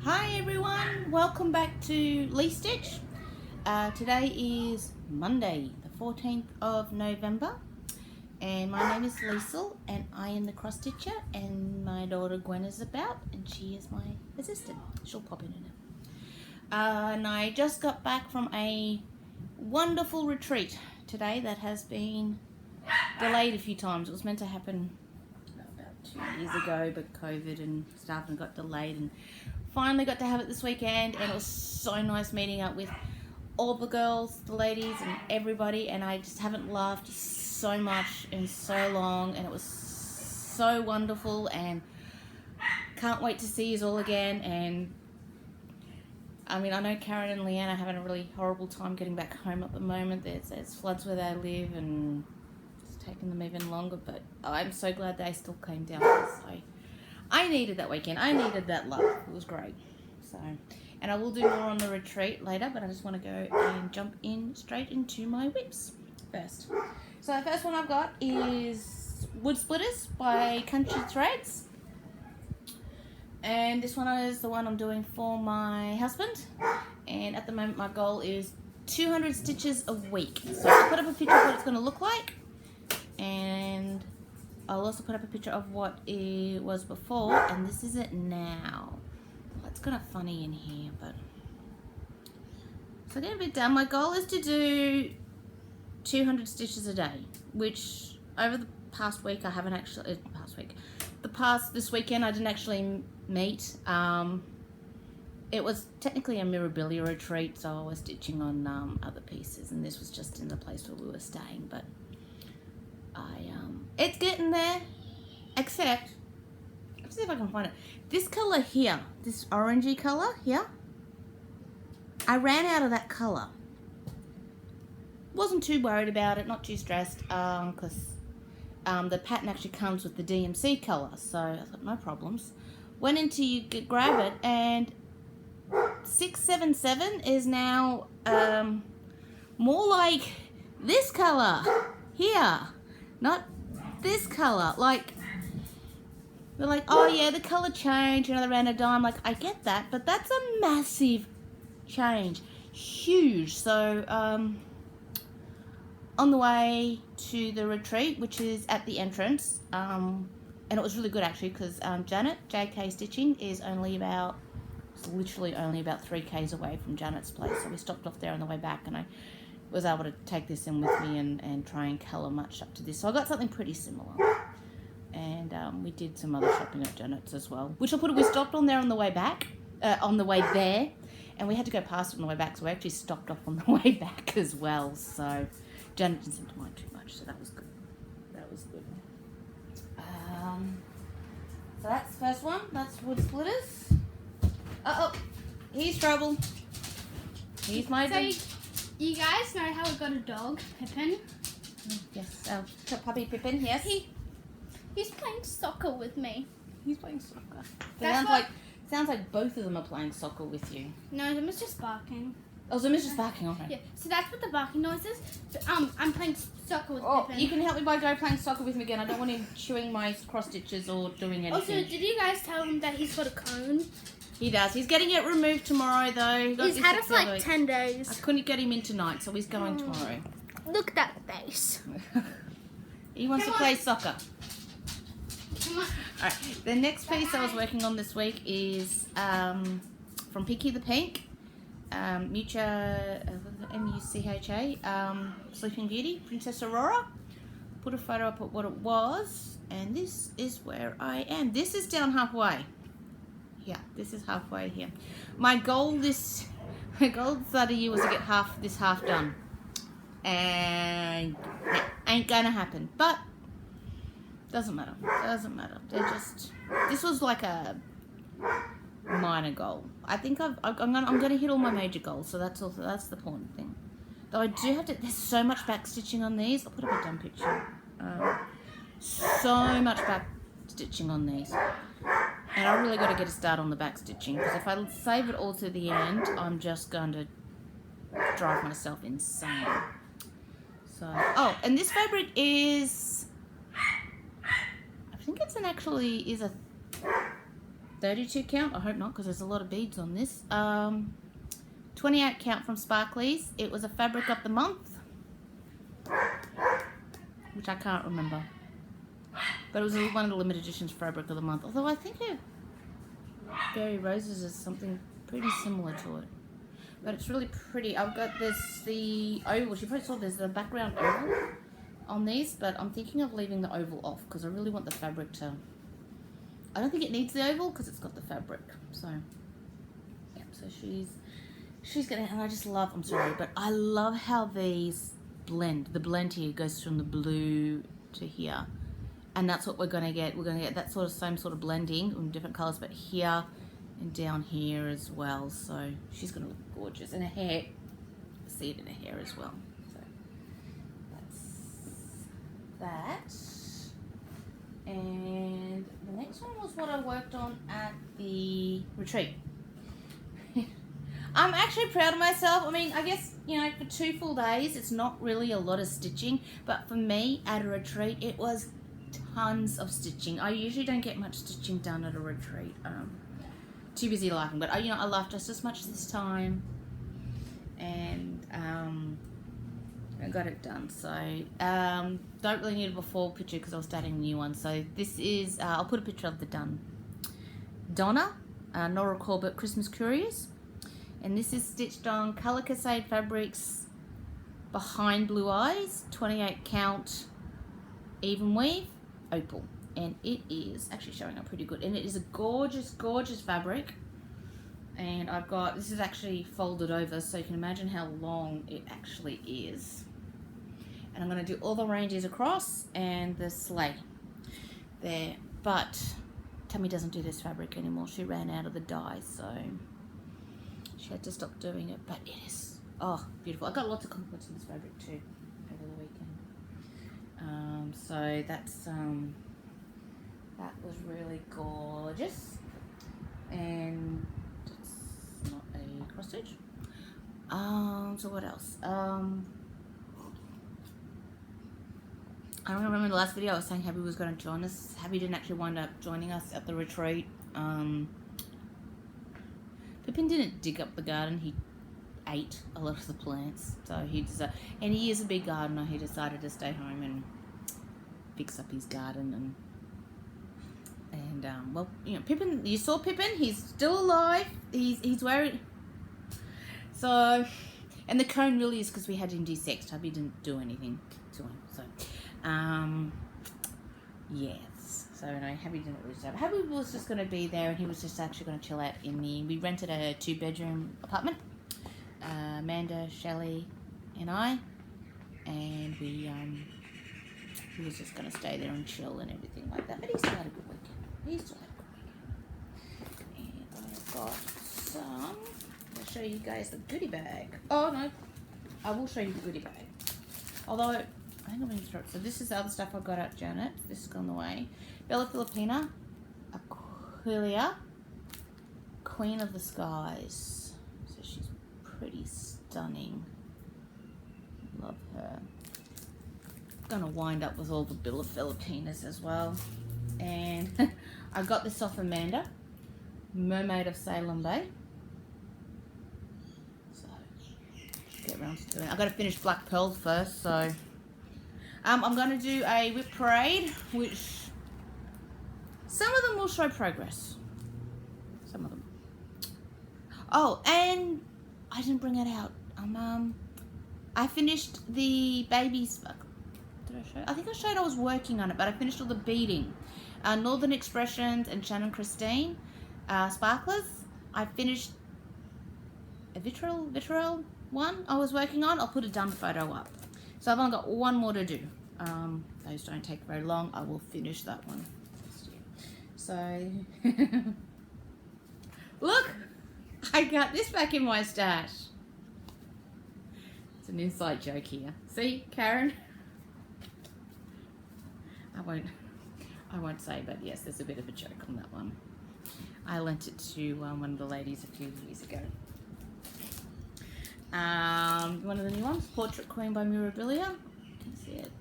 Hi everyone, welcome back to Lee Stitch. Today is Monday, the 14th of November, and my name is Liesl, and I am the cross stitcher, and my daughter Gwen is about, and she is my assistant. She'll pop in a minute. And I just got back from a wonderful retreat today that has been delayed a few times. It was meant to happen about 2 years ago, but COVID and stuff and got delayed, and finally got to have it this weekend, and it was so nice meeting up with all the girls, the ladies, and everybody, and I just haven't laughed so much in so long, and it was so wonderful, and can't wait to see you all again. And I mean, I know Karen and Leanne are having a really horrible time getting back home at the moment. There's floods where they live, and it's taken them even longer, but I'm so glad they still came down. So I needed that weekend. I needed that love. It was great. So, and I will do more on the retreat later, but I just want to go and jump in straight into my whips first. So the first one I've got is Wood Splitters by Country Threads. And this one is the one I'm doing for my husband. And at the moment my goal is 200 stitches a week. So I'll put up a picture of what it's going to look like. And I'll also put up a picture of what it was before, and this is it now. Well, it's kind of funny in here, but so getting a bit done. My goal is to do 200 stitches a day, which over the past week I haven't actually. This weekend I didn't actually meet. It was technically a Mirabilia retreat, so I was stitching on other pieces, and this was just in the place where we were staying, but it's getting there, except, let's see if I can find it. This colour here, this orangey colour here, I ran out of that colour. Wasn't too worried about it, not too stressed, because the pattern actually comes with the DMC colour, so I thought no problems. Went into grab it, and 677 is now more like this colour here. Not this colour. Like, they're like, oh yeah, the colour changed, another ran a dime. Like, I get that, but that's a massive change. Huge. So, on the way to the retreat, which is at the entrance, and it was really good actually, because Janet, JK Stitching, is literally only about 3k's away from Janet's place. So we stopped off there on the way back, and I was able to take this in with me and try and colour much up to this. So I got something pretty similar. And we did some other shopping at Janet's as well, which we stopped on there on the way back, on the way there, and we had to go past it on the way back, so we actually stopped off on the way back as well. So Janet didn't seem to mind too much, so that was good. That was good. So that's the first one. That's Wood Splitters. Uh-oh, here's trouble. Here's my dog. You guys know how we got a dog, Pippin? Yes, puppy Pippin, yes. He's playing soccer with me. He's playing soccer. That's Sounds like both of them are playing soccer with you. No, Zimmer's just barking. Oh, Zimmer's just barking, okay. Yeah, so that's what the barking noise is. I'm playing soccer with Pippin. You can help me by going playing soccer with me again. I don't want him chewing my cross stitches or doing anything. Also, did you guys tell him that he's got a cone? He does. He's getting it removed tomorrow, though. He's had it for like 10 days. I couldn't get him in tonight, so he's going tomorrow. Look at that face. He wants to play soccer. Come on. Alright, the next piece I was working on this week is from Pinky the Pink, Mucha, M-U-C-H-A, Sleeping Beauty, Princess Aurora. Put a photo up of what it was, and this is where I am. This is down halfway. Yeah, this is halfway here. My goal this start of year was to get this half done, and it ain't gonna happen. But doesn't matter. This was like a minor goal. I think I'm gonna hit all my major goals. So that's the important thing. Though I do have to. There's so much back stitching on these. I'll put up a done picture. So much back stitching on these. And I really got to get a start on the back stitching, because if I save it all to the end, I'm just going to drive myself insane. So, oh, and this fabric is, I think it's 32 count. I hope not, because there's a lot of beads on this. 28 count from Sparklies. It was a fabric of the month, which I can't remember. But it was one of the limited editions fabric of the month. Although I think Berry Roses is something pretty similar to it. But it's really pretty. I've got the oval. You probably saw there's the background oval on these, but I'm thinking of leaving the oval off because I really want the fabric to... I don't think it needs the oval because it's got the fabric. So, yeah, so she's gonna... And I just love... I'm sorry, but I love how these blend. The blend here goes from the blue to here. And that's what we're going to get. We're going to get that sort of same sort of blending in different colours, but here and down here as well. So she's going to look gorgeous. And her hair, see it in her hair as well. So that's that. And the next one was what I worked on at the retreat. I'm actually proud of myself. I mean, I guess, you know, for 2 full days, it's not really a lot of stitching. But for me, at a retreat, it was tons of stitching. I usually don't get much stitching done at a retreat. Too busy laughing. But, you know, I laughed just as much this time. And I got it done. So, don't really need a before picture because I was starting a new one. So, this is, I'll put a picture of the done. Donna, Nora Corbett Christmas Curious. And this is stitched on Colour Cascade Fabrics Behind Blue Eyes, 28 count even weave, opal. And it is actually showing up pretty good. And it is a gorgeous, gorgeous fabric. And I've got, this is actually folded over so you can imagine how long it actually is. And I'm going to do all the reindeers across and the sleigh there. But Tammy doesn't do this fabric anymore. She ran out of the dye, so she had to stop doing it. But it is, oh, beautiful. I got lots of compliments on this fabric too over the weekend. So that's that was really gorgeous. And it's not a cross stitch. So what else? I don't remember the last video I was saying Happy was going to join us. Happy didn't actually wind up joining us at the retreat. Pippin didn't dig up the garden. He ate a lot of the plants. So he decided, and he is a big gardener. He decided to stay home and fix up his garden. And well, you know, Pippin. You saw Pippin. He's still alive. He's wearing. So, and the cone really is because we had him desexed. Hubby didn't do anything to him. So, yes. So no, Happy didn't really stop. Happy was just going to be there, and he was just actually going to chill out in the. We rented a 2-bedroom apartment. Amanda, Shelley, and I, and he was just going to stay there and chill and everything like that. But he still had a good weekend. And I've got some. I'll show you guys the goodie bag. Oh no, I will show you the goodie bag. Although, I think I'm going to throw it. So this is the other stuff I got at Janet. This has gone away. Bella Filipina, Aquilia, Queen of the Skies. So she's pretty stunning. Love her. Gonna wind up with all the Bella Filipinas as well. And I got this off Amanda, Mermaid of Salem Bay. So get around to doing it. I got to finish Black Pearl first. So I'm going to do a whip parade, which some of them will show progress. Some of them. Oh, and I didn't bring it out. I finished the baby's. Did I show? I think I showed I was working on it, but I finished all the beading. Northern Expressions and Shannon Christine sparklers. I finished a vitriol one I was working on. I'll put a done photo up. So I've only got one more to do. Those don't take very long. I will finish that one. So look, I got this back in my stash. It's an inside joke here. See, Karen? I won't say, but yes, there's a bit of a joke on that one. I lent it to one of the ladies a few years ago. One of the new ones, Portrait Queen by Mirabilia. You can see it.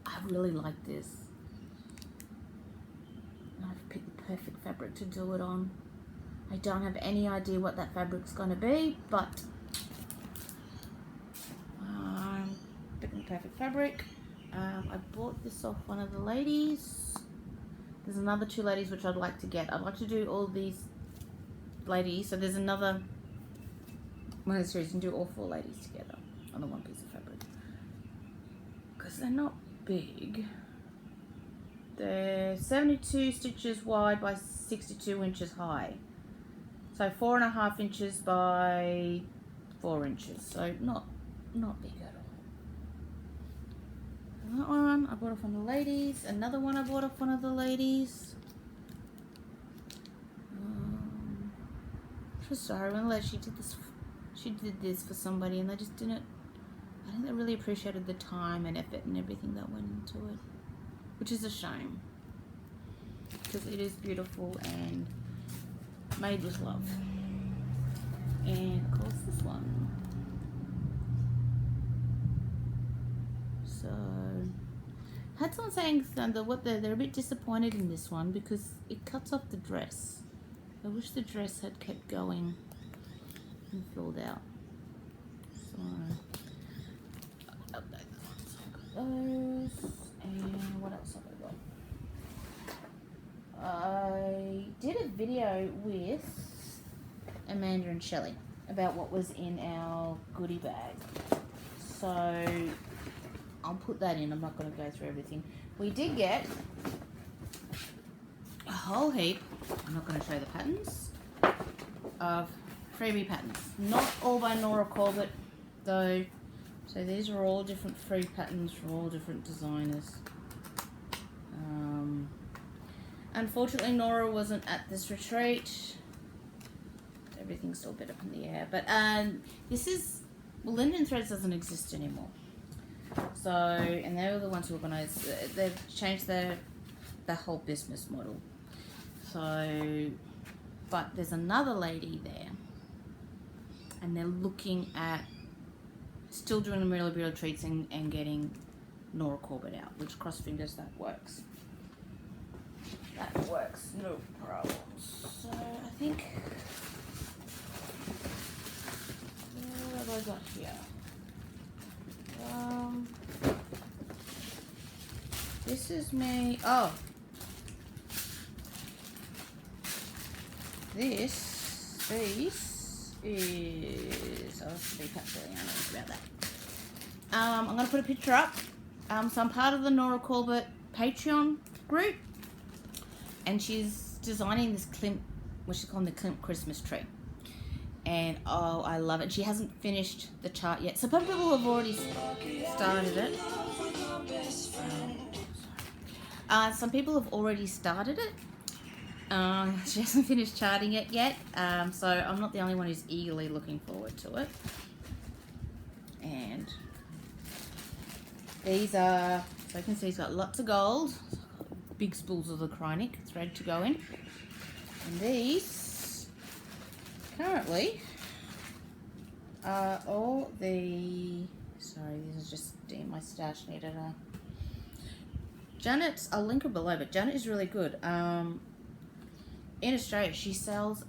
I really like this. I've picked the perfect fabric to do it on. I don't have any idea what that fabric's going to be, but picking the perfect fabric. I bought this off one of the ladies. There's another 2 ladies which I'd like to get. I'd like to do all these ladies. So there's another one of the series. You can do all 4 ladies together on the one piece of fabric. Because they're not big. They're 72 stitches wide by 62 inches high. So 4.5 inches by 4 inches. So not big at all. That one I bought off one of the ladies. Another one I bought off one of the ladies. So sorry when she did this for somebody and they just didn't. I think they really appreciated the time and effort and everything that went into it, which is a shame because it is beautiful and made with love. And of course this one. So, had someone saying they're a bit disappointed in this one because it cuts off the dress. I wish the dress had kept going and filled out. So, I'll update that one. So I've got those. And what else have I got? I did a video with Amanda and Shelley about what was in our goodie bag. So, I'll put that in. I'm not going to go through everything. We did get a whole heap. I'm not going to show the patterns of freebie patterns. Not all by Nora Corbett though. So these are all different free patterns from all different designers. Unfortunately, Nora wasn't at this retreat. Everything's still a bit up in the air. But this is, well, Linden Threads doesn't exist anymore. So, and they were the ones who organised, they've changed the whole business model. So, but there's another lady there, and they're looking at still doing the really beautiful treats and getting Nora Corbett out, which cross fingers that works. That works, no problems. So, I think, what have I got here? This is me. Oh, this piece is. Oh, it's a big patch. I know about that. I'm gonna put a picture up. So I'm part of the Nora Corbett Patreon group, and she's designing this Klimt, what she's calling the Klimt Christmas tree. And oh, I love it. She hasn't finished the chart yet. So some people have already started it. Some people have already started it. She hasn't finished charting it yet. So I'm not the only one who's eagerly looking forward to it. And these are, so you can see it's got lots of gold. Big spools of the chronic thread to go in. And these currently all the, sorry, this is just in my stash, needed a, Janet's, I'll link her below, but Janet is really good. In Australia she sells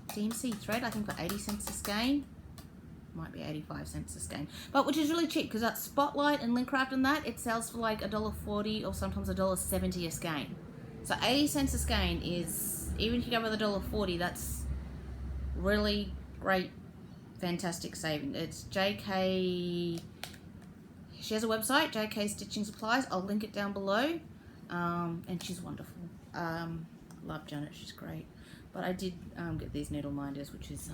DMC thread, I think for 80 cents a skein, might be 85 cents a skein, but which is really cheap because that Spotlight and Linkcraft and that, it sells for like $1.40 or sometimes $1.70 a skein. So 80 cents a skein is, even if you go with $1.40, that's really great, fantastic saving. It's JK, she has a website, JK Stitching Supplies. I'll link it down below. And she's wonderful. Love Janet, she's great. But I did get these needle minders, which is,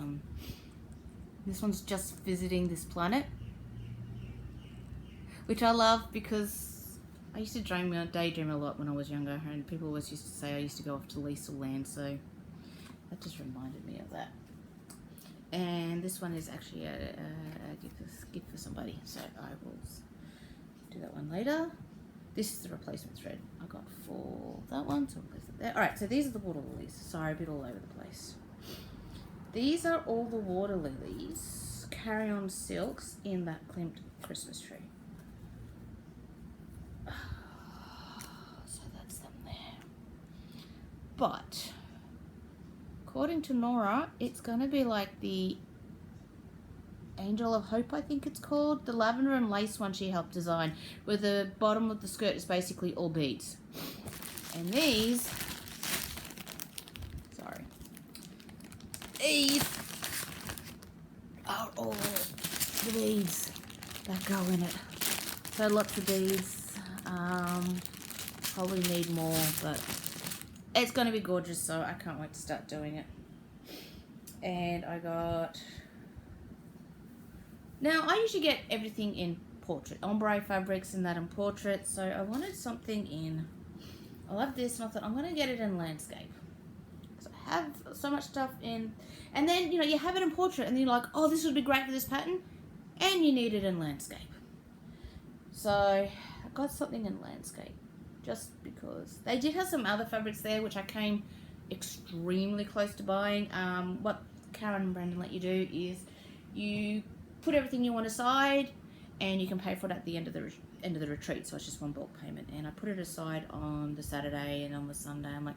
this one's just visiting this planet, which I love because I used to daydream a lot when I was younger, and people always used to say I used to go off to Liesel land, so that just reminded me of that. And this one is actually a gift for somebody, so I will do that one later. This is the replacement thread I got for that one, so I'll place it there. Alright, so these are the water lilies. Sorry, a bit all over the place. These are all the water lilies, carry-on silks in that Klimt Christmas tree. So that's them there. but according to Nora, it's going to be like the Angel of Hope, I think it's called. The lavender and lace one she helped design, where the bottom of the skirt is basically all beads. And these, these are all the beads that go in it. So lots of beads. Probably need more, but it's going to be gorgeous, so I can't wait to start doing it. And I got... Now, I usually get everything in portrait. Ombre fabrics and that in portrait, so I wanted something in... I love this, and I thought I'm going to get it in landscape. Because I have so much stuff in... And then, you know, you have it in portrait, and then you're like, oh, this would be great for this pattern, and you need it in landscape. So, I got something in landscape, just because. They did have some other fabrics there, which I came extremely close to buying. What Karen and Brandon let you do is you put everything you want aside, and you can pay for it at the end of the retreat. So it's just one bulk payment, and I put it aside on the Saturday and on the Sunday. I'm like,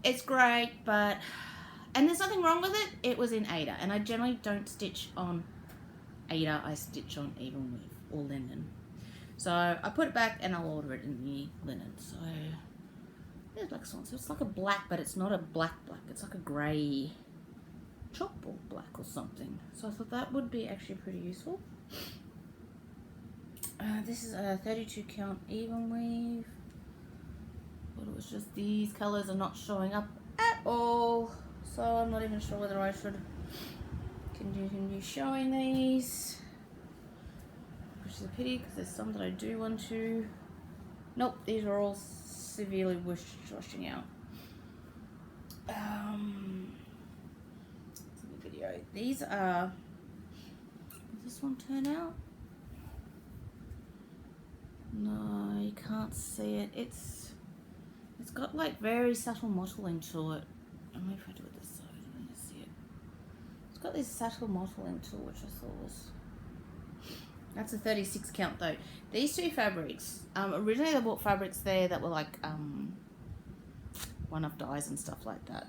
it's great, but there's nothing wrong with it. It was in Aida, and I generally don't stitch on Aida. I stitch on even weave or linen. So I put it back, and I'll order it in the linen. So there's black swan. So it's like a black, but it's not a black. It's like a grey chalkboard black or something. So I thought that would be actually pretty useful. This is a 32 count even weave, but it was just these colours are not showing up at all, so I'm not even sure whether I should continue showing these, which is a pity because there's some that I do want to. Nope, these are all severely washing out. These are, does this one turn out? No, you can't see it. It's got like very subtle mottling to it. I don't know if I do it this side, I don't see it. It's got this subtle mottling to it, which I thought was, that's a 36 count though. These two fabrics, originally I bought fabrics there that were like one-off dyes and stuff like that.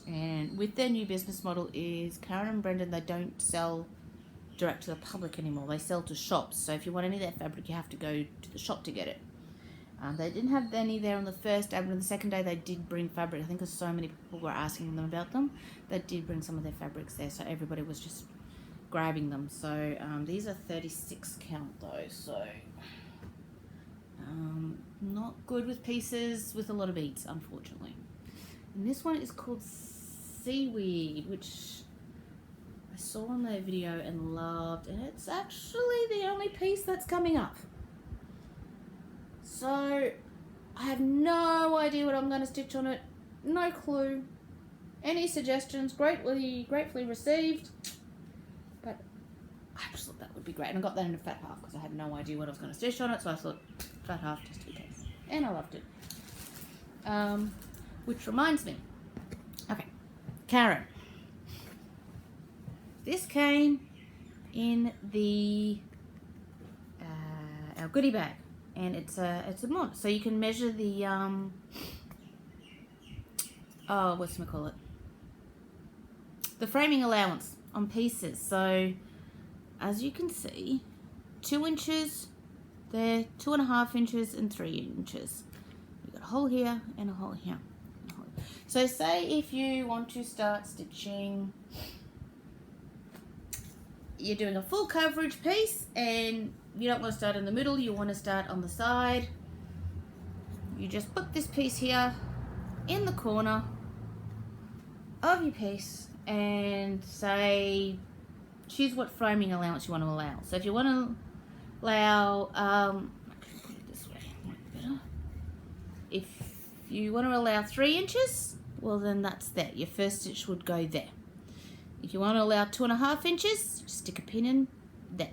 And with their new business model is Karen and Brendan, they don't sell direct to the public anymore. They sell to shops. So if you want any of their fabric, you have to go to the shop to get it. They didn't have any there on the first day, but on the second day they did bring fabric. I think because so many people were asking them about them, they did bring some of their fabrics there. So everybody was just grabbing them. So these are 36 count though. So not good with pieces with a lot of beads, unfortunately. And this one is called Seaweed, which I saw on their video and loved, and it's actually the only piece that's coming up. So I have no idea what I'm going to stitch on it. No clue. Any suggestions? Gratefully received. But I just thought that would be great, and I got that in a fat half because I had no idea what I was going to stitch on it. So I thought fat half just in case, and I loved it. Which reminds me. Okay, Karen. This came in the our goodie bag, and it's a mod, so you can measure the whatchamacallit, the framing allowance on pieces. So as you can see, 2 inches there, 2.5 inches, and 3 inches. You've got a hole here and a hole here. So say if you want to start stitching, you're doing a full coverage piece and you don't want to start in the middle, you want to start on the side, you just put this piece here in the corner of your piece and say, choose what framing allowance you want to allow. So if you want to allow, actually put it this way, might be better. If you want to allow 3 inches, well then that's there. Your first stitch would go there. If you want to allow 2.5 inches, just stick a pin in there,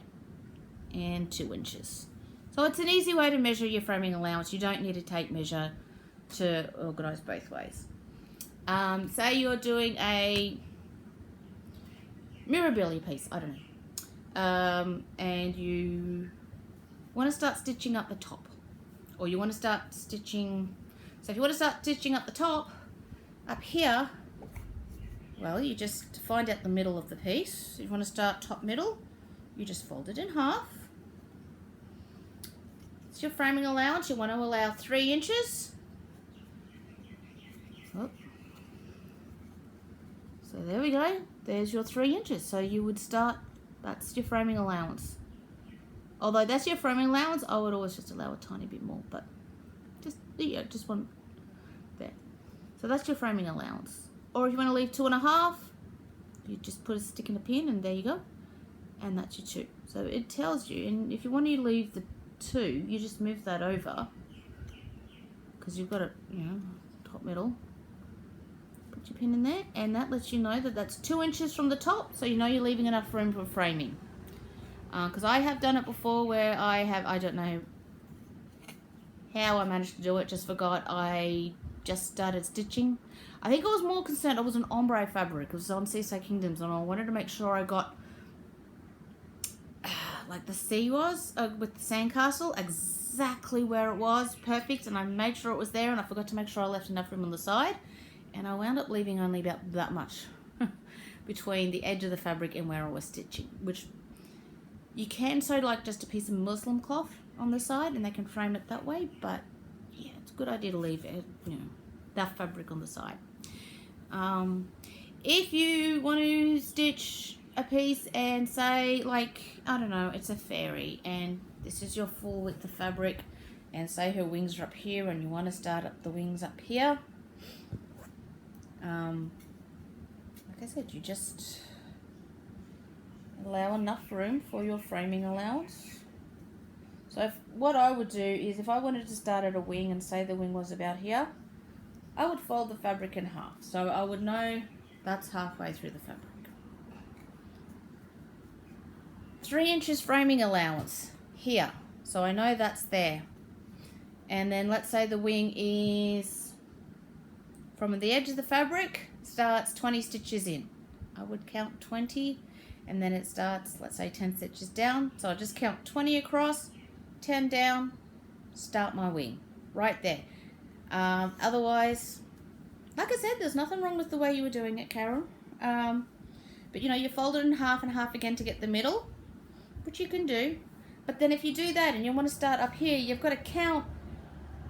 and 2 inches. So it's an easy way to measure your framing allowance. You don't need to take measure to organise both ways. Say you're doing a mirabilia piece, I don't know, and you want to start stitching up the top, or you want to start stitching So if you want to start stitching up the top, up here, well, you just find out the middle of the piece. If you want to start top middle, you just fold it in half. It's your framing allowance. You want to allow 3 inches. Oh. So there we go. There's your 3 inches. So you would start, that's your framing allowance. Although that's your framing allowance, I would always just allow a tiny bit more, but just one there. So that's your framing allowance. Or if you want to leave 2.5, you just put a stick in a pin and there you go. And that's your 2. So it tells you, and if you want to leave the 2, you just move that over because you've got it, top middle. Put your pin in there, and that lets you know that that's 2 inches from the top, so you know you're leaving enough room for framing. Because I have done it before where I don't know how I managed to do it, just forgot. I just started stitching. I think I was more concerned, it was an ombre fabric, it was on Seaside Kingdoms, and I wanted to make sure I got like the sea was with the sandcastle exactly where it was, perfect, and I made sure it was there, and I forgot to make sure I left enough room on the side, and I wound up leaving only about that much between the edge of the fabric and where I was stitching, which you can sew like just a piece of muslin cloth on the side and they can frame it that way, but yeah, it's a good idea to leave it, that fabric on the side. If you want to stitch a piece and say, like, I don't know, it's a fairy and this is your full width of fabric, and say her wings are up here and you want to start up the wings up here, like I said, you just allow enough room for your framing allowance. So what I would do is, if I wanted to start at a wing and say the wing was about here, I would fold the fabric in half, so I would know that's halfway through the fabric. 3 inches framing allowance here, so I know that's there. And then let's say the wing is from the edge of the fabric, starts 20 stitches in. I would count 20, and then it starts, let's say 10 stitches down, so I'll just count 20 across, 10 down, start my wing right there. Otherwise, like I said, there's nothing wrong with the way you were doing it, Carol. But you fold it in half and half again to get the middle, which you can do. But then if you do that and you want to start up here, you've got to count,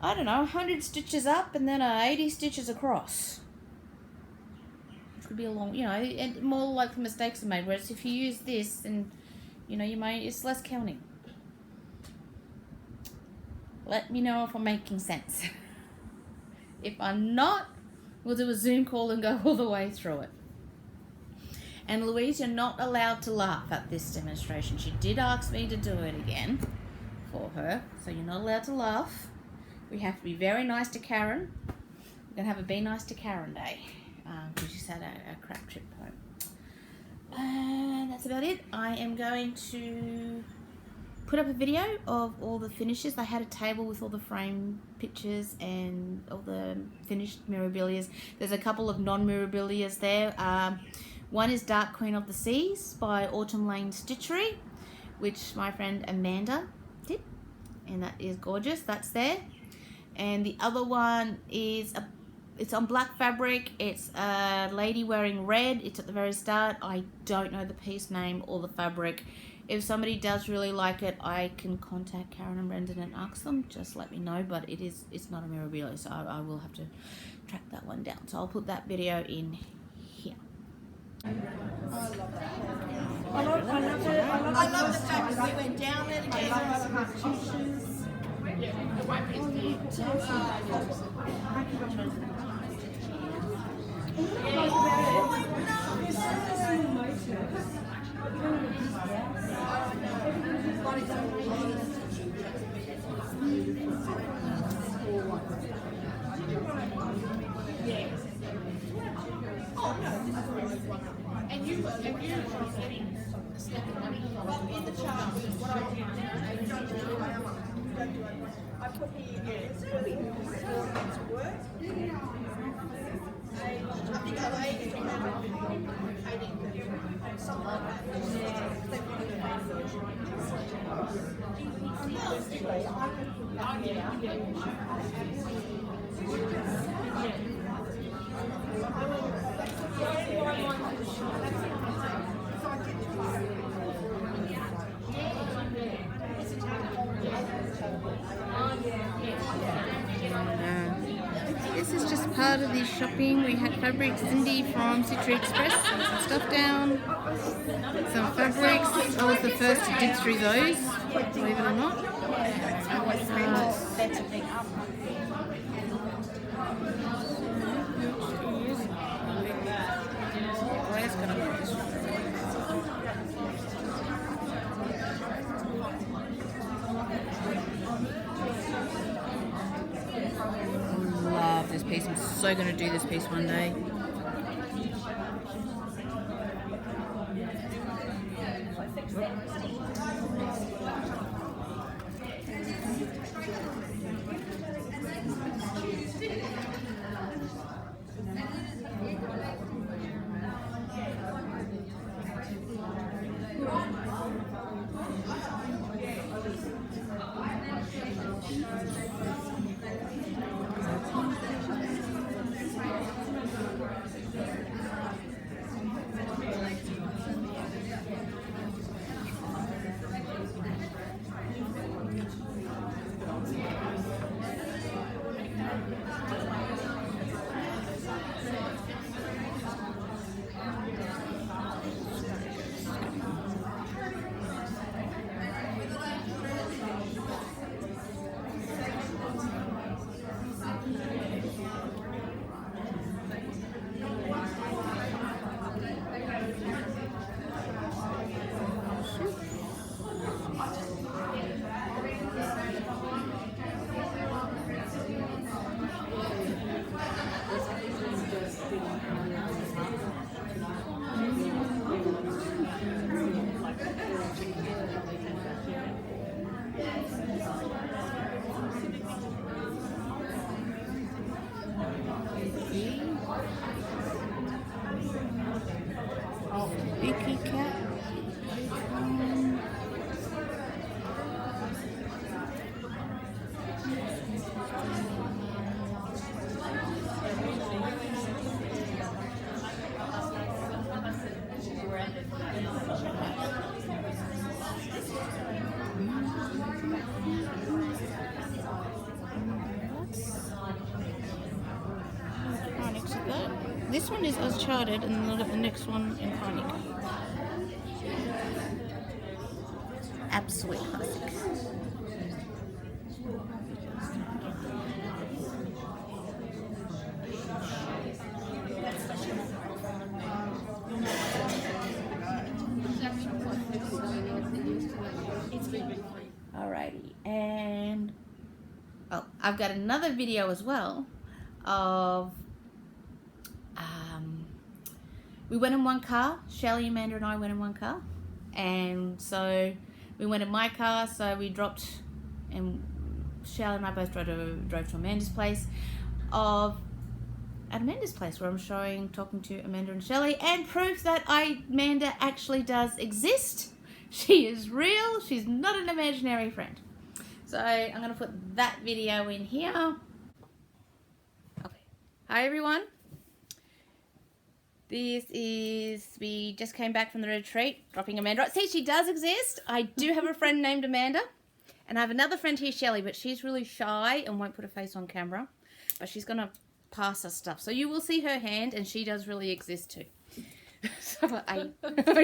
I don't know, 100 stitches up and then 80 stitches across. Which would be a long, and more likely mistakes are made. Whereas if you use this, and it's less counting. Let me know if I'm making sense. If I'm not, we'll do a Zoom call and go all the way through it. And Louise, you're not allowed to laugh at this demonstration. She did ask me to do it again for her, so you're not allowed to laugh. We have to be very nice to Karen. We're going to have a Be Nice to Karen Day, because she's had a crap trip home. And that's about it. I am going to put up a video of all the finishes. I had a table with all the frame pictures and all the finished mirabilias. There's a couple of non-mirabilias there. One is Dark Queen of the Seas by Autumn Lane Stitchery, which my friend Amanda did, and that is gorgeous. That's there. And the other one is it's on black fabric. It's a lady wearing red. It's at the very start. I don't know the piece name or the fabric. If somebody does really like it, I can contact Karen and Brendan and ask them. Just let me know. But it's not a mirabilia, so I will have to track that one down. So I'll put that video in here. I love the fact that we went down there to get and you were getting a step of money in the chart. What I did, I put the performance work. I think I was 80. This is just part of the shopping. We had fabric Cindy from City Express, some stuff down, some fabrics. I was the first to dig through those, believe it or not. Love this piece. I'm so going to do this piece one day. Icky cat. This one is Uncharted, and then the next one in Chronic. Absolute classic. Alrighty, and I've got another video as well of we went in one car. Shelley, Amanda and I went in one car, and so we went in my car, so we dropped, and Shelley and I both drove to Amanda's place, at Amanda's place, where I'm talking to Amanda and Shelley, and proof that Amanda actually does exist. She is real. She's not an imaginary friend. So I'm going to put that video in here. Okay. Hi everyone. We just came back from the retreat, dropping Amanda. See, she does exist. I do have a friend named Amanda, and I have another friend here, Shelley, but she's really shy and won't put her face on camera, but she's going to pass us stuff. So you will see her hand, and she does really exist too. So I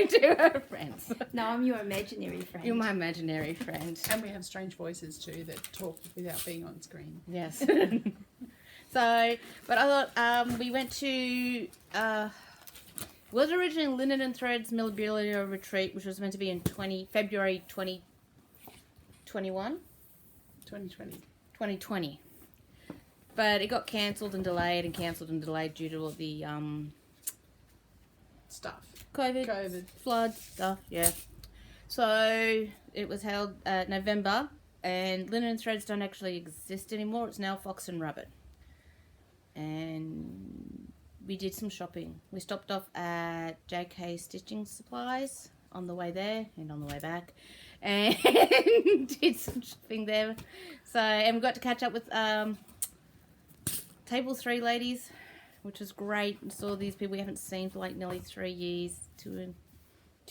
do have friends. No, I'm your imaginary friend. You're my imaginary friend. And we have strange voices too that talk without being on screen. Yes. So, but I thought we went to... was originally Linen and Threads Memorabilia Retreat, which was meant to be in February 2021? 2020. 2020. But it got cancelled and delayed due to all the Stuff. COVID, flood stuff, yeah. So it was held November, and Linen and Threads don't actually exist anymore. It's now Fox and Rabbit. And we did some shopping. We stopped off at JK Stitching Supplies on the way there and on the way back, and did some shopping there. So, and we got to catch up with Table 3 ladies, which was great. We saw these people we haven't seen for like nearly 3 years, 2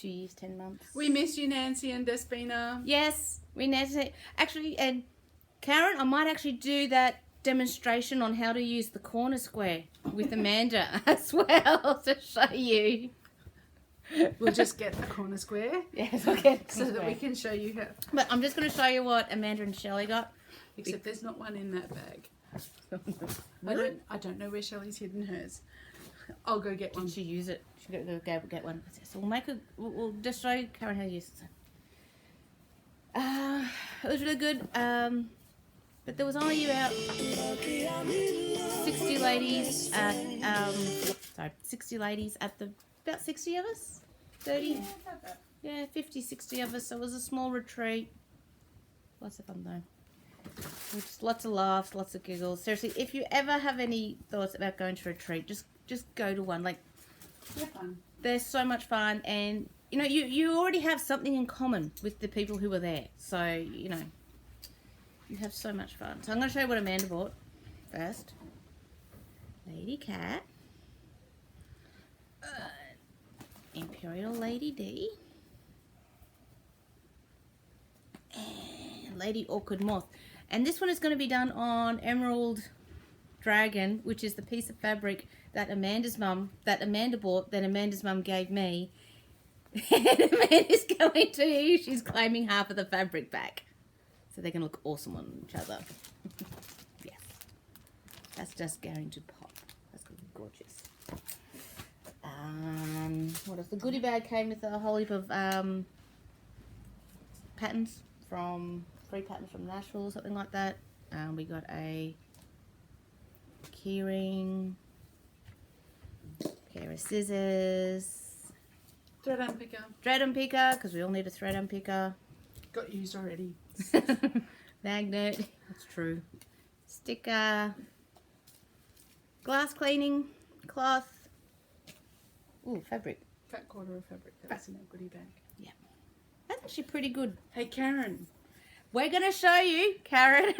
years, 10 months. We miss you, Nancy and Despina. Yes, we need to actually, and Karen, I might actually do that demonstration on how to use the corner square with Amanda as well to show you. We'll just get a corner square. Yes, we'll get so that we can show you how. But I'm just going to show you what Amanda and Shelley got. Except there's not one in that bag. I don't know where Shelley's hidden hers. I'll go get one. Did she use it? She go get one. So we'll just show Karen how to use it. It was really good. But there was only about 60 ladies at 60 ladies at the about 60 of us, 30, yeah, 50, 60 of us. So it was a small retreat. Lots of fun though. Just lots of laughs, lots of giggles. Seriously, if you ever have any thoughts about going to a retreat, just go to one. Like, they're fun. They're so much fun, and you know you already have something in common with the people who were there. So you know you have so much fun. So I'm going to show you what Amanda bought first. Lady Cat, Imperial Lady D, and Lady Orchid Moth. And this one is going to be done on Emerald Dragon, which is the piece of fabric that Amanda bought, that Amanda's mum gave me. And Amanda's going to, she's claiming half of the fabric back. So they're going to look awesome on each other. Yes. That's just going to pop. That's going to be gorgeous. What else? The goodie bag came with a whole heap of patterns from, free patterns from Nashville, something like that. We got a keyring, pair of scissors, Thread unpicker. thread unpicker, because we all need a thread unpicker. Got used already. Magnet, that's true. Sticker, glass cleaning, cloth. Ooh, fabric. Fat quarter of fabric. That's in that goodie bag. Yeah, that's actually pretty good. Hey, Karen. We're gonna show you, Karen.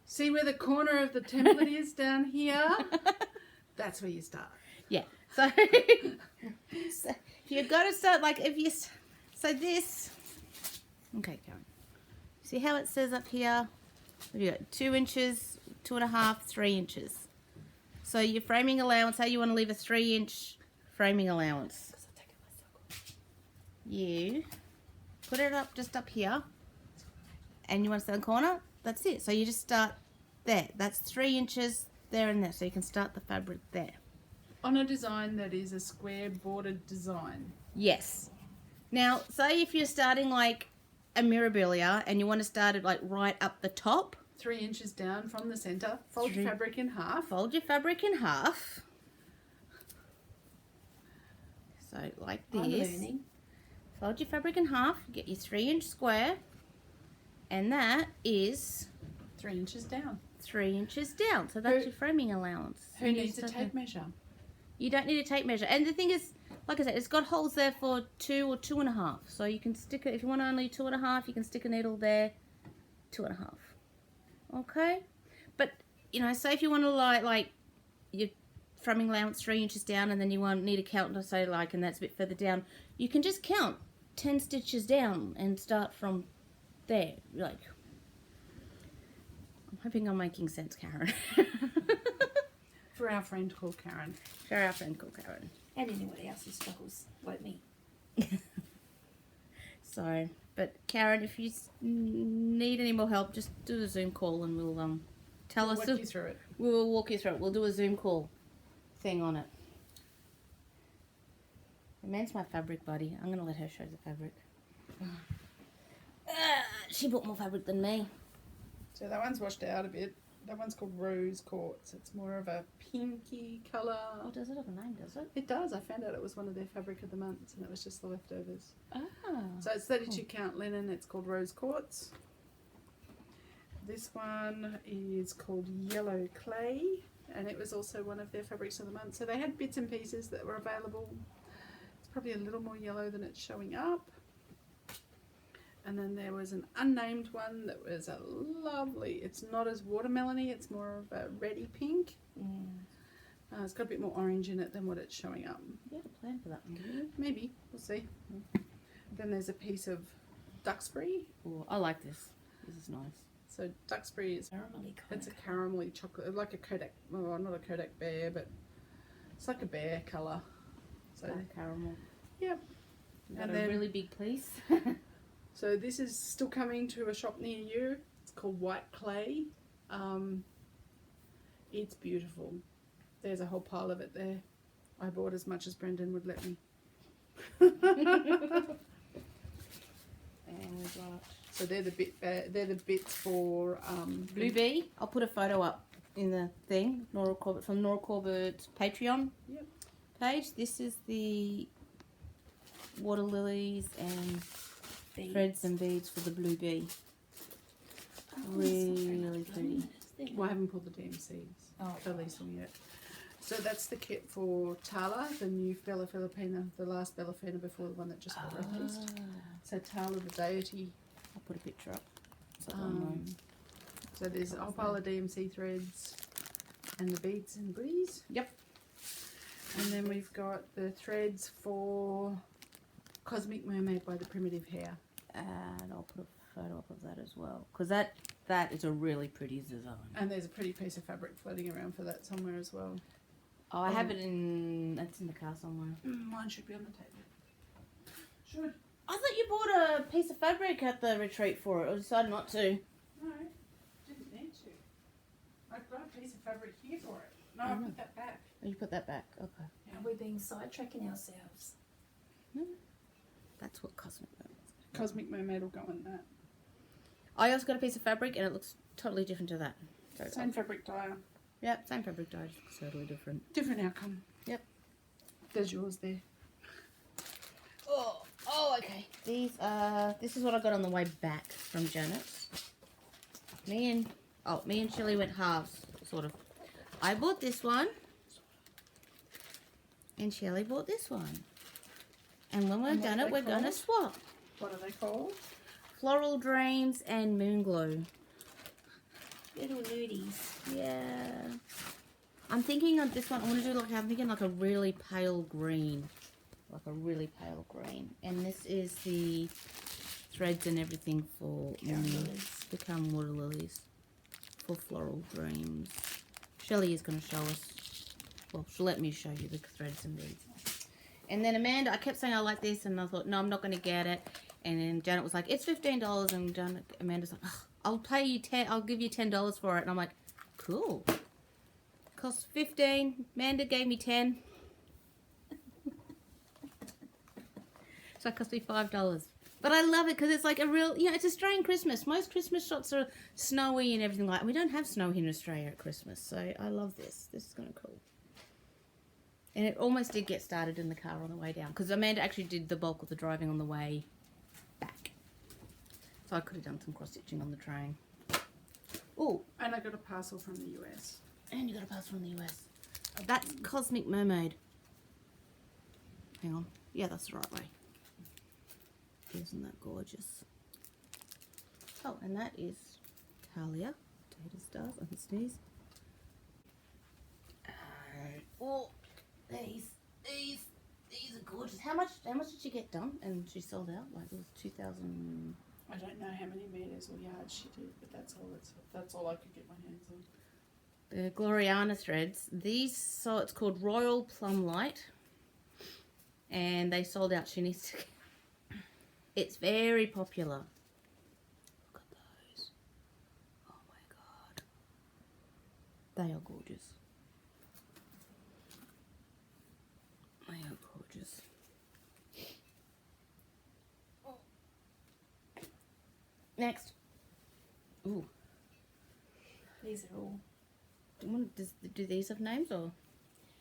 See where the corner of the template is down here? That's where you start. Yeah. So, so you've got to start like if you. So this. Okay, Karen. See how it says up here? You got 2 inches, 2.5, 3 inches. So your framing allowance. Say you want to leave a 3-inch framing allowance. You put it up just up here, and you want to start in the corner. That's it. So you just start there. That's 3 inches there and there. So you can start the fabric there. On a design that is a square bordered design. Yes. Now, say if you're starting like a mirabilia and you want to start it like right up the top. 3 inches down from the center. Fold your fabric in half. Fold your fabric in half. So like this. I'm learning. Fold your fabric in half. Get your 3-inch square. And that is 3 inches down. 3 inches down. So that's your framing allowance. Who needs a tape measure? You don't need a tape measure. And the thing is, like I said, it's got holes there for 2 or 2.5. So you can stick it, if you want only 2.5, you can stick a needle there, 2.5. Okay? But, you know, say if you want to like your framing allowance 3 inches down, and then you need to count to say like, and that's a bit further down, you can just count 10 stitches down and start from there. Like, I'm hoping I'm making sense, Karen. For our friend called Karen. For our friend called Karen. And anybody else who struggles like me. So, but Karen, if you need any more help, just do a Zoom call and we'll tell us. Walk you through it. We'll walk you through it. We'll do a Zoom call thing on it. Amanda's my fabric buddy. I'm gonna let her show the fabric. She bought more fabric than me. So that one's washed out a bit. That one's called Rose Quartz. It's more of a pinky colour. Oh, does it have a name, does it? It does. I found out it was one of their fabric of the months, and it was just the leftovers. Ah. So it's 32 count linen. It's called Rose Quartz. This one is called Yellow Clay, and it was also one of their fabrics of the month. So they had bits and pieces that were available. It's probably a little more yellow than it's showing up. And then there was an unnamed one that was a lovely, it's not as watermelony, it's more of a reddy pink. It's got a bit more orange in it than what it's showing up. You had a plan for that one, didn't you? Maybe, we'll see. Then there's a piece of Duxbury. Oh, I like this. This is nice. So Duxbury is, Caramelly it's a caramelly chocolate, like a Kodak, well not a Kodak bear, but it's like a bear colour. So Dark caramel. Yep. Is that And a then- really big piece? So this is still coming to a shop near you. It's called White Clay. It's beautiful. There's a whole pile of it there. I bought as much as Brendan would let me. And we've got So they're the bits for Blue Bee. I'll put a photo up in the thing. Nora Corbett from Nora Corbett's Patreon Yep. page. This is the water lilies and threads and beads for the Blue Bee. Really pretty. Well, I haven't pulled the DMCs for Lisa yet. So that's the kit for Tala, the new Bella Filipina, the last Bella Filipina before the one that just got released. So Tala, the deity. I'll put a picture up. So they'll know. So there's a whole pile of DMC threads and the beads and goodies. Yep. And then we've got the threads for Cosmic Mermaid by the Primitive Hair. And I'll put a photo up of that as well. Because that is a really pretty design. And there's a pretty piece of fabric floating around for that somewhere as well. Oh, I have it in... It's in the car somewhere. Mine should be on the table. Should. I thought you bought a piece of fabric at the retreat for it. I decided not to. No, didn't need to. I've got a piece of fabric here for it. No, I put that back. Oh, you put that back. Okay. Are we being sidetracking ourselves? That's what Cosmic Mermaid is. Cosmic Mermaid will go in that. I also got a piece of fabric and it looks totally different to that. So Same fabric dye. Yep, same fabric dye, just totally different. Different outcome. Yep. There's yours there. Oh, okay. This is what I got on the way back from Janet's. Me and Shelley went halves, sort of. I bought this one, and Shelley bought this one. And when we're And what done are it, they we're gonna called? swap. What are they called? Floral Dreams and Moonglow. Little nudies. Yeah. I'm thinking on this one, I'm thinking like a really pale green. Like a really pale green. And this is the threads and everything for become water lilies. For Floral Dreams. Shelley is going to show us. Well, she'll let me show you the threads and beads. And then Amanda, I kept saying I like this, and I thought, no, I'm not going to get it. And then Janet was like, it's $15, and Amanda's like, oh, I'll pay you I'll give you $10 for it. And I'm like, cool. Cost 15. Amanda gave me 10. So it cost me $5. But I love it because it's like a real, it's Australian Christmas. Most Christmas shots are snowy and everything like that. We don't have snow here in Australia at Christmas. So I love this. This is kind of cool. And it almost did get started in the car on the way down because Amanda actually did the bulk of the driving on the way back. So I could have done some cross-stitching on the train. Oh, And I got a parcel from the US. and you got a parcel from the US. That's Cosmic Mermaid. Hang on. Yeah, that's the right way. Isn't that gorgeous? Oh, and that is Talia. Potato stars. I can sneeze. Oh, these are gorgeous. How much did she get done? And she sold out? Like it was 2,000. I don't know how many meters or yards she did, but that's all I could get my hands on. The Gloriana threads. So it's called Royal Plum Light. And they sold out. She needs to. It's very popular. Look at those. Oh my god. They are gorgeous. They are gorgeous. Next. Ooh. These are all. Do these have names or?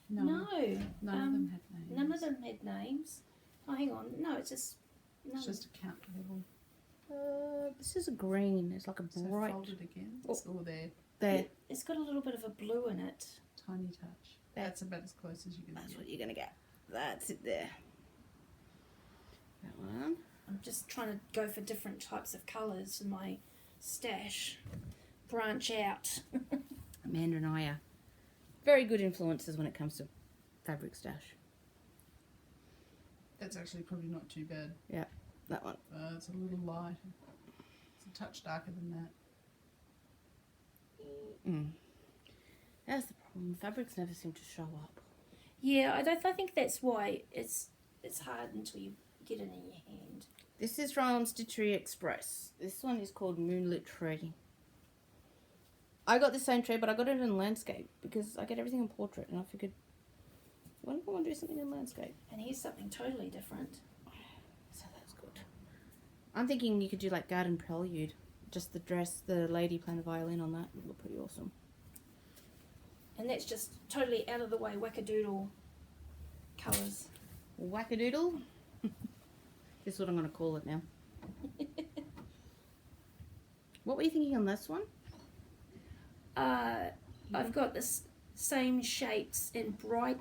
None of them had names. None of them had names. Oh, hang on. No, it's just. No. It's just a count level. This is a green. It's like a So bright. fold it again. It's all there. There. It's got a little bit of a blue in it. Tiny touch. That's about as close as you can That's get. what you're gonna get. That's it there. That one. I'm just trying to go for different types of colours in my stash. Branch out. Amanda and I are very good influences when it comes to fabric stash. That's actually probably not too bad. Yeah, that one. It's a little light. It's a touch darker than that. That's the problem. Fabrics never seem to show up. Yeah, I think that's why it's hard until you get it in your hand. This is from Stitchery Express. This one is called Moonlit Tree. I got the same tree, but I got it in landscape because I get everything in portrait, and I figured, why don't I want to do something in landscape? And here's something totally different. So that's good. I'm thinking you could do like Garden Prelude. Just the dress, the lady playing the violin on that would look pretty awesome. And that's just totally out of the way wackadoodle colours. Wackadoodle. This is what I'm going to call it now. What were you thinking on this one? I've got the same shapes in bright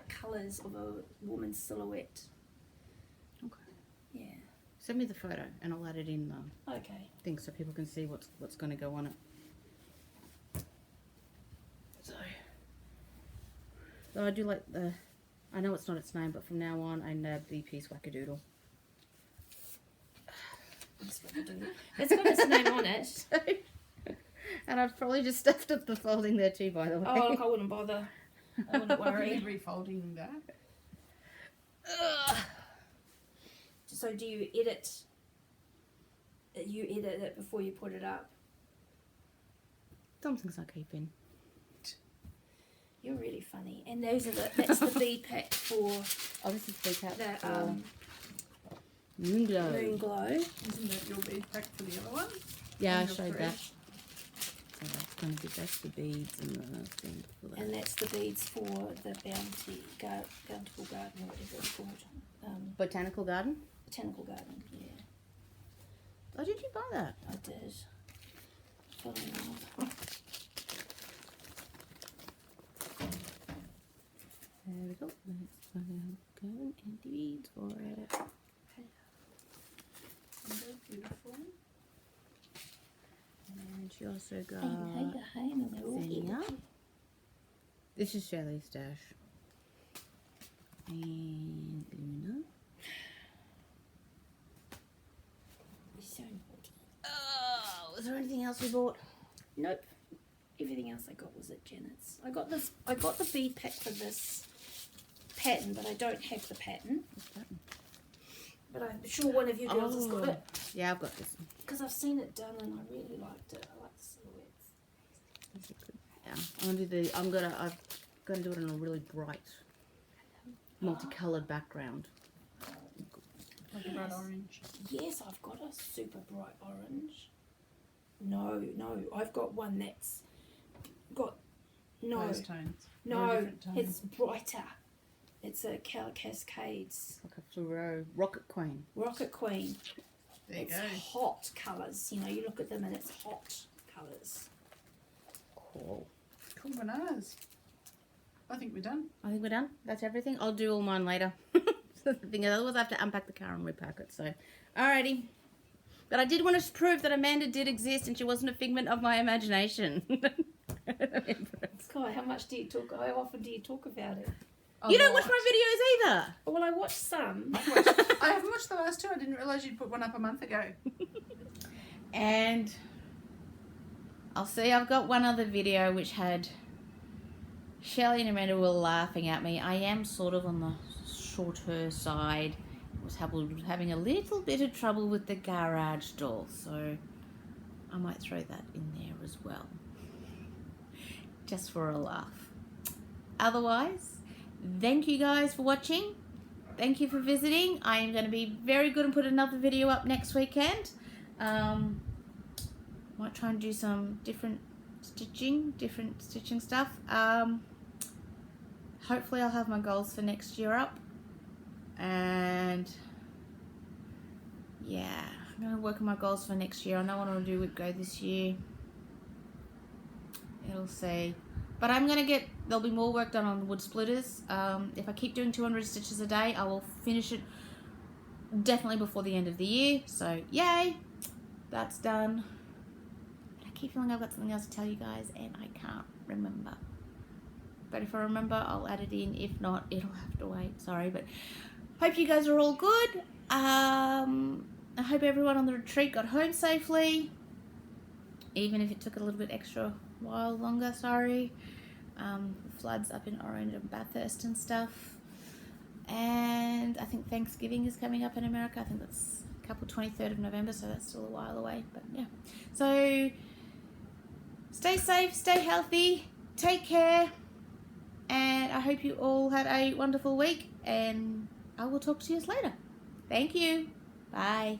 colours of a woman's silhouette. Okay. Yeah. Send me the photo and I'll add it in the Okay. thing so people can see what's going to go on it. So I do like the, I know it's not its name, but from now on I nab BP's Wackadoodle. That's wackadoodle. It's got its name on it. And I've probably just stuffed up the folding there too, by the way. Oh, look, I wouldn't bother. I wouldn't Are worry. you refolding that? So do you edit? You edit it before you put it up. Some things I keep in. You're really funny. And those are that's the bead pack for Oh, this is big hat the for Moon Glow. Moon Glow. Isn't that your bead pack for the other one? Yeah, I And your showed thread? that. So that's going to be that's the beads and the thing for that. And that's the beads for the Bountiful Garden, or whatever it's called. Botanical Garden. Botanical Garden, yeah. Oh, did you buy that? I did. Funny enough. There we go. Let's go and the beads for it. Isn't that beautiful? And she also got Hey, and they're all Xenia. edited. This is Shelley's stash. And Luna. So naughty. Oh, was there anything else we bought? Nope. Everything else I got was at Janet's. I got the bead pack for this pattern, but I don't have the pattern. What's that? But I'm sure one of you girls has got it. Yeah, I've got this. Because I've seen it done and I really liked it. I like the silhouettes. Is it good? Yeah, I'm gonna do the. I've got to do it in a really bright, multicolored background. Like a bright orange. Yes, I've got a super bright orange. No, I've got one that's got Those tones. Or no, different tones. it's brighter. It's a Cascades Like a fluoro rocket queen. Rocket Queen. There you It's go. hot colours. You know, you look at them and it's hot colours. Cool. Cool bananas. I think we're done. I think we're done. That's everything. I'll do all mine later. The thing is, otherwise I have to unpack the car and repack it. So, alrighty. But I did want to prove that Amanda did exist and she wasn't a figment of my imagination. Sky, how often do you talk about it? You don't watch my videos either. Well, I watched some. I haven't watched the last two. I didn't realise you'd put one up a month ago. And I'll see, I've got one other video which had Shelley and Amanda were laughing at me. I am sort of on the shorter side. I was having a little bit of trouble with the garage door, so I might throw that in there as well. Just for a laugh. Otherwise, thank you guys for watching. Thank you for visiting. I am going to be very good and put another video up next weekend. Might try and do some different stitching stuff. Hopefully I'll have my goals for next year up. And yeah, I'm going to work on my goals for next year. I know what I want to do with Go this year. It'll see. But I'm going to get, there'll be more work done on the wood splitters. If I keep doing 200 stitches a day, I will finish it definitely before the end of the year. So, yay! That's done. But I keep feeling I've got something else to tell you guys, and I can't remember. But if I remember, I'll add it in. If not, it'll have to wait. Sorry, but hope you guys are all good. I hope everyone on the retreat got home safely. Even if it took a little bit extra while longer, sorry. Floods up in Orange and Bathurst and stuff. And I think Thanksgiving is coming up in America. I think that's a couple 23rd of November, so that's still a while away. But yeah. So stay safe, stay healthy, take care. And I hope you all have a wonderful week. And I will talk to you later. Thank you. Bye.